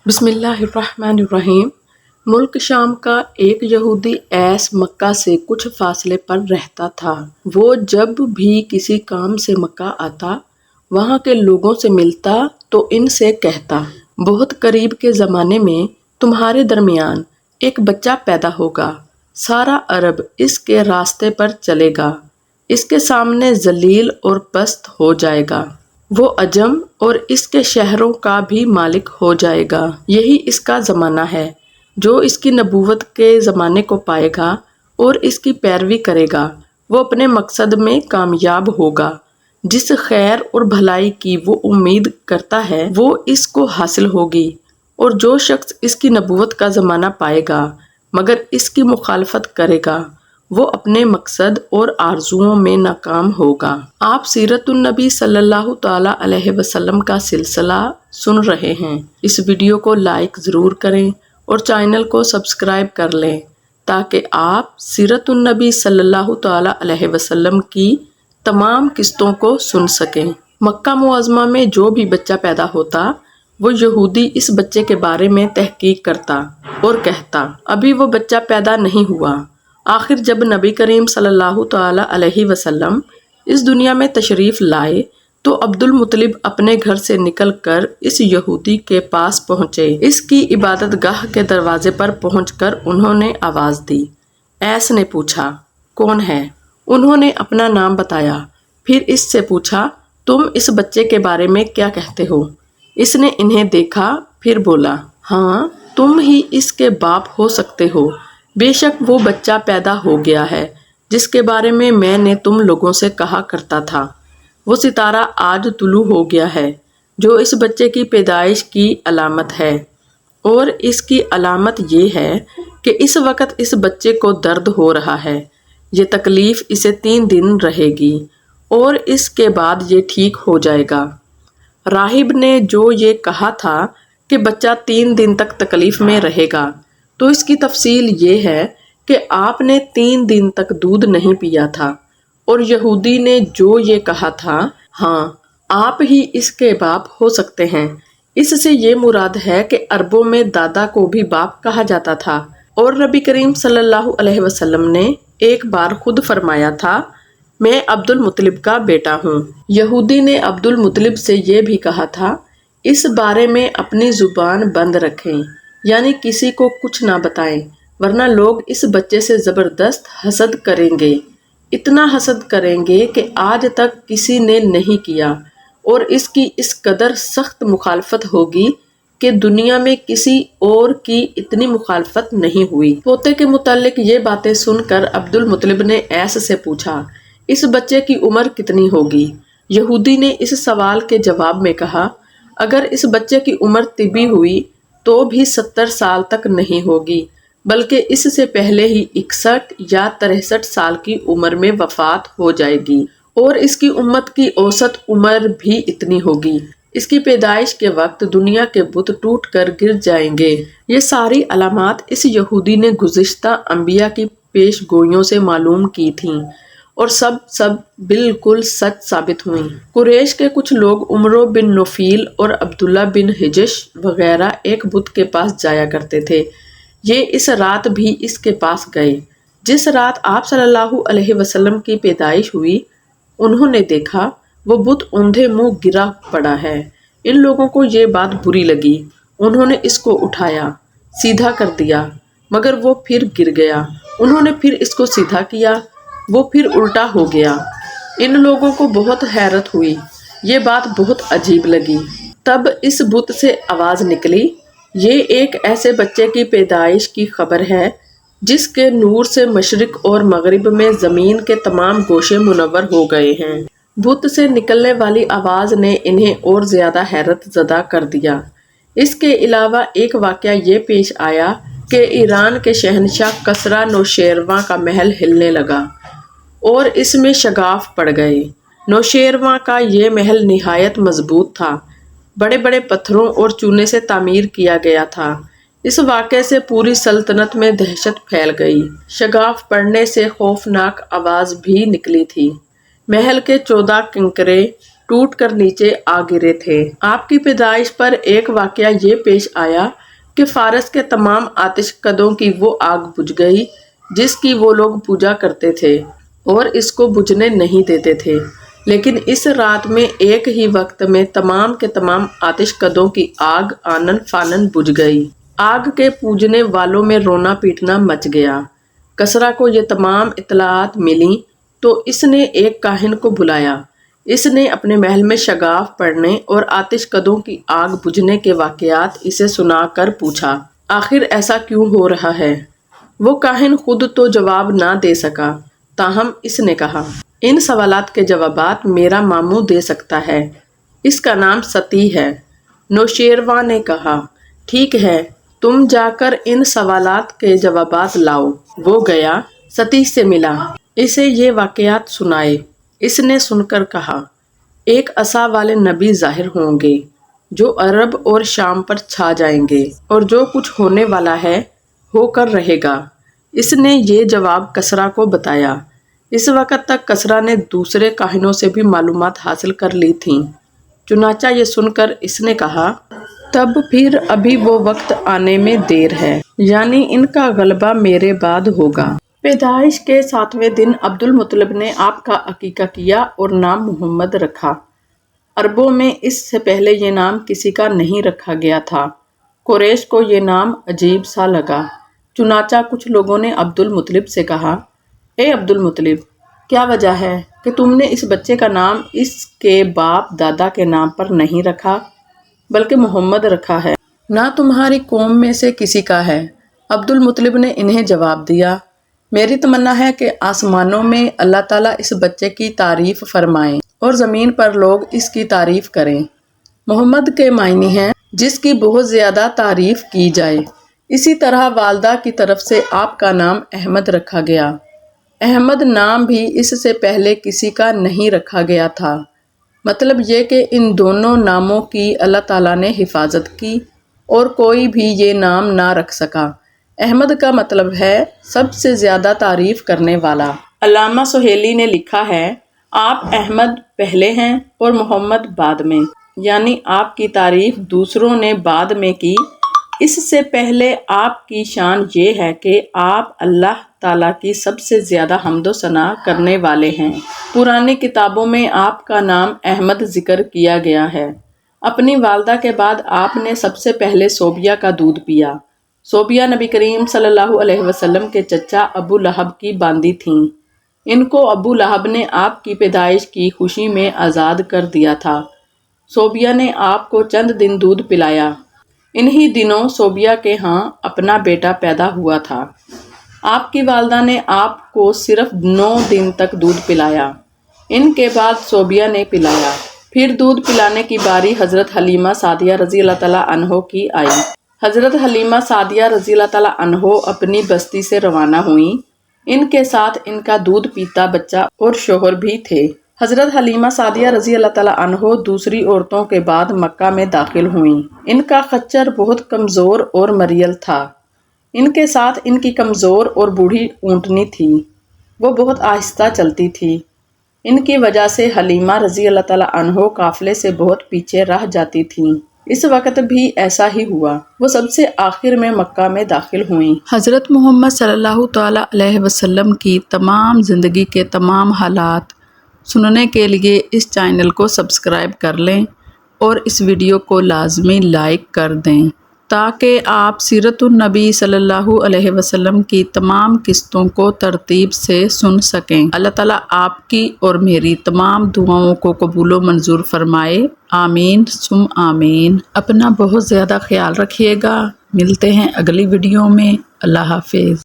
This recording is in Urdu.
بسم اللہ الرحمن الرحیم۔ ملک شام کا ایک یہودی ایس مکہ سے کچھ فاصلے پر رہتا تھا۔ وہ جب بھی کسی کام سے مکہ آتا، وہاں کے لوگوں سے ملتا تو ان سے کہتا، بہت قریب کے زمانے میں تمہارے درمیان ایک بچہ پیدا ہوگا، سارا عرب اس کے راستے پر چلے گا، اس کے سامنے ذلیل اور پست ہو جائے گا، وہ عجم اور اس کے شہروں کا بھی مالک ہو جائے گا۔ یہی اس کا زمانہ ہے۔ جو اس کی نبوت کے زمانے کو پائے گا اور اس کی پیروی کرے گا، وہ اپنے مقصد میں کامیاب ہوگا۔ جس خیر اور بھلائی کی وہ امید کرتا ہے وہ اس کو حاصل ہوگی، اور جو شخص اس کی نبوت کا زمانہ پائے گا مگر اس کی مخالفت کرے گا، وہ اپنے مقصد اور آرزوؤں میں ناکام ہوگا۔ آپ سیرت النبی صلی اللہ تعالی علیہ وسلم کا سلسلہ سن رہے ہیں۔ اس ویڈیو کو لائک ضرور کریں اور چینل کو سبسکرائب کر لیں تاکہ آپ سیرت النبی صلی اللہ تعالی علیہ وسلم کی تمام قسطوں کو سن سکیں۔ مکہ معظمہ میں جو بھی بچہ پیدا ہوتا، وہ یہودی اس بچے کے بارے میں تحقیق کرتا اور کہتا، ابھی وہ بچہ پیدا نہیں ہوا۔ آخر جب نبی کریم صلی اللہ تعالی علیہ وسلم اس دنیا میں تشریف لائے تو عبد المطلب اپنے گھر سے نکل کر اس یہودی کے پاس پہنچے۔ اس کی عبادت گاہ کے دروازے پر پہنچ کر انہوں نے آواز دی۔ ایس نے پوچھا، کون ہے؟ انہوں نے اپنا نام بتایا۔ پھر اس سے پوچھا، تم اس بچے کے بارے میں کیا کہتے ہو؟ اس نے انہیں دیکھا، پھر بولا، ہاں تم ہی اس کے باپ ہو سکتے ہو۔ بے شک وہ بچہ پیدا ہو گیا ہے جس کے بارے میں نے تم لوگوں سے کہا کرتا تھا۔ وہ ستارہ آج طلوع ہو گیا ہے جو اس بچے کی پیدائش کی علامت ہے، اور اس کی علامت یہ ہے کہ اس وقت اس بچے کو درد ہو رہا ہے۔ یہ تکلیف اسے 3 دن رہے گی اور اس کے بعد یہ ٹھیک ہو جائے گا۔ راہب نے جو یہ کہا تھا کہ بچہ 3 دن تک تکلیف میں رہے گا، تو اس کی تفصیل یہ ہے کہ آپ نے 3 دن تک دودھ نہیں پیا تھا، اور یہودی نے جو یہ کہا تھا، ہاں آپ ہی اس کے باپ ہو سکتے ہیں، اس سے یہ مراد ہے کہ عربوں میں دادا کو بھی باپ کہا جاتا تھا، اور نبی کریم صلی اللہ علیہ وسلم نے ایک بار خود فرمایا تھا، میں عبد المطلب کا بیٹا ہوں۔ یہودی نے عبد المطلب سے یہ بھی کہا تھا، اس بارے میں اپنی زبان بند رکھیں، یعنی کسی کو کچھ نہ بتائیں، ورنہ لوگ اس بچے سے زبردست حسد کریں گے، اتنا حسد کریں گے کہ آج تک کسی نے نہیں کیا، اور اس کی اس قدر سخت مخالفت ہوگی کہ دنیا میں کسی اور کی اتنی مخالفت نہیں ہوئی۔ پوتے کے متعلق یہ باتیں سن کر عبد المطلب نے ایس سے پوچھا، اس بچے کی عمر کتنی ہوگی؟ یہودی نے اس سوال کے جواب میں کہا، اگر اس بچے کی عمر طبی ہوئی تو بھی 70 سال تک نہیں ہوگی، بلکہ اس سے پہلے ہی 61 یا 63 سال کی عمر میں وفات ہو جائے گی، اور اس کی امت کی اوسط عمر بھی اتنی ہوگی۔ اس کی پیدائش کے وقت دنیا کے بت ٹوٹ کر گر جائیں گے۔ یہ ساری علامات اس یہودی نے گزشتہ انبیاء کی پیش گوئیوں سے معلوم کی تھیں، اور سب بالکل سچ ثابت ہوئیں۔ قریش کے کچھ لوگ عمرو بن نوفیل اور عبداللہ بن حجش وغیرہ ایک بت کے پاس جایا کرتے تھے۔ یہ اس رات بھی اس کے پاس گئے۔ جس رات آپ صلی اللہ علیہ وسلم کی پیدائش ہوئی، انہوں نے دیکھا وہ بت اوندھے منہ گرا پڑا ہے۔ ان لوگوں کو یہ بات بری لگی، انہوں نے اس کو اٹھایا، سیدھا کر دیا، مگر وہ پھر گر گیا۔ انہوں نے پھر اس کو سیدھا کیا، وہ پھر الٹا ہو گیا۔ ان لوگوں کو بہت حیرت ہوئی، یہ بات بہت عجیب لگی۔ تب اس بت سے آواز نکلی، یہ ایک ایسے بچے کی پیدائش کی خبر ہے جس کے نور سے مشرق اور مغرب میں زمین کے تمام گوشے منور ہو گئے ہیں۔ بت سے نکلنے والی آواز نے انہیں اور زیادہ حیرت زدہ کر دیا۔ اس کے علاوہ ایک واقعہ یہ پیش آیا کہ ایران کے شہنشاہ کسریٰ نوشیروان کا محل ہلنے لگا اور اس میں شگاف پڑ گئے۔ نوشیروان کا یہ محل نہایت مضبوط تھا، بڑے بڑے پتھروں اور چونے سے تعمیر کیا گیا تھا۔ اس واقعے سے پوری سلطنت میں دہشت پھیل گئی۔ شگاف پڑنے سے خوفناک آواز بھی نکلی تھی۔ محل کے 14 کنکریں ٹوٹ کر نیچے آ گرے تھے۔ آپ کی پیدائش پر ایک واقعہ یہ پیش آیا کہ فارس کے تمام آتش کدوں کی وہ آگ بجھ گئی جس کی وہ لوگ پوجا کرتے تھے اور اس کو بجھنے نہیں دیتے تھے، لیکن اس رات میں ایک ہی وقت میں تمام کے تمام آتش کدوں کی آگ آنن فانن بجھ گئی۔ آگ کے پوجنے والوں میں رونا پیٹنا مچ گیا۔ کسریٰ کو یہ تمام اطلاعات ملیں تو اس نے ایک کاہن کو بلایا۔ اس نے اپنے محل میں شگاف پڑھنے اور آتش کدوں کی آگ بجھنے کے واقعات اسے سنا کر پوچھا، آخر ایسا کیوں ہو رہا ہے؟ وہ کاہن خود تو جواب نہ دے سکا، تاہم اس نے کہا، ان سوالات کے جوابات میرا ماموں دے سکتا ہے، اس کا نام ستی ہے۔ نوشیروان نے کہا، ٹھیک ہے، تم جا کر ان سوالات کے جوابات لاؤ۔ وہ گیا، ستی سے ملا، اسے یہ واقعات سنائے۔ اس نے سن کر کہا، ایک عصا والے نبی ظاہر ہوں گے جو عرب اور شام پر چھا جائیں گے، اور جو کچھ ہونے والا ہے ہو کر رہے گا۔ اس نے یہ جواب کسریٰ کو بتایا۔ اس وقت تک کسریٰ نے دوسرے کاہنوں سے بھی معلومات حاصل کر لی تھیں، چنانچہ یہ سن کر اس نے کہا، تب پھر ابھی وہ وقت آنے میں دیر ہے، یعنی ان کا غلبہ میرے بعد ہوگا۔ پیدائش کے 7ویں دن عبد المطلب نے آپ کا عقیقہ کیا اور نام محمد رکھا۔ عربوں میں اس سے پہلے یہ نام کسی کا نہیں رکھا گیا تھا۔ قریش کو یہ نام عجیب سا لگا، چنانچہ کچھ لوگوں نے عبد المطلب سے کہا، اے عبد المطلب، کیا وجہ ہے کہ تم نے اس بچے کا نام اس کے باپ دادا کے نام پر نہیں رکھا بلکہ محمد رکھا ہے؟ نہ تمہاری قوم میں سے کسی کا ہے۔ عبد المطلب نے انہیں جواب دیا، میری تمنا ہے کہ آسمانوں میں اللہ تعالیٰ اس بچے کی تعریف فرمائیں اور زمین پر لوگ اس کی تعریف کریں۔ محمد کے معنی ہیں جس کی بہت زیادہ تعریف کی جائے۔ اسی طرح والدہ کی طرف سے آپ کا نام احمد رکھا گیا۔ احمد نام بھی اس سے پہلے کسی کا نہیں رکھا گیا تھا۔ مطلب یہ کہ ان دونوں ناموں کی اللہ تعالیٰ نے حفاظت کی اور کوئی بھی یہ نام نہ رکھ سکا۔ احمد کا مطلب ہے سب سے زیادہ تعریف کرنے والا۔ علامہ سہیلی نے لکھا ہے، آپ احمد پہلے ہیں اور محمد بعد میں، یعنی آپ کی تعریف دوسروں نے بعد میں کی۔ اس سے پہلے آپ کی شان یہ ہے کہ آپ اللہ تعالیٰ کی سب سے زیادہ حمد و ثنا کرنے والے ہیں۔ پرانی کتابوں میں آپ کا نام احمد ذکر کیا گیا ہے۔ اپنی والدہ کے بعد آپ نے سب سے پہلے صوبیہ کا دودھ پیا۔ صوبیہ نبی کریم صلی اللہ علیہ وسلم کے چچا ابو لہب کی باندی تھیں۔ ان کو ابو لہب نے آپ کی پیدائش کی خوشی میں آزاد کر دیا تھا۔ صوبیہ نے آپ کو چند دن دودھ پلایا۔ انہی دنوں صوبیہ کے ہاں اپنا بیٹا پیدا ہوا تھا۔ آپ کی والدہ نے آپ کو صرف 9 دن تک دودھ پلایا۔ ان کے بعد صوبیہ نے پلایا۔ پھر دودھ پلانے کی باری حضرت حلیمہ سعدیہ رضی اللہ تعالیٰ عنہ کی آئی۔ حضرت حلیمہ سعدیہ رضی اللہ تعالیٰ عنہ اپنی بستی سے روانہ ہوئیں۔ ان کے ساتھ ان کا دودھ پیتا بچہ اور شوہر بھی تھے۔ حضرت حلیمہ سعدیہ رضی اللہ تعالیٰ عنہ دوسری عورتوں کے بعد مکہ میں داخل ہوئیں۔ ان کا خچر بہت کمزور اور مریل تھا۔ ان کے ساتھ ان کی کمزور اور بوڑھی اونٹنی تھی، وہ بہت آہستہ چلتی تھی۔ ان کی وجہ سے حلیمہ رضی اللہ تعالیٰ عنہ قافلے سے بہت پیچھے رہ جاتی تھیں۔ اس وقت بھی ایسا ہی ہوا، وہ سب سے آخر میں مکہ میں داخل ہوئیں۔ حضرت محمد صلی اللہ تعالیٰ علیہ وسلم کی تمام زندگی کے تمام حالات سننے کے لیے اس چینل کو سبسکرائب کر لیں اور اس ویڈیو کو لازمی لائک کر دیں تاکہ آپ سیرت النبی صلی اللہ علیہ وسلم کی تمام قسطوں کو ترتیب سے سن سکیں۔ اللہ تعالیٰ آپ کی اور میری تمام دعاؤں کو قبول و منظور فرمائے، آمین ثم آمین۔ اپنا بہت زیادہ خیال رکھیے گا، ملتے ہیں اگلی ویڈیو میں، اللہ حافظ۔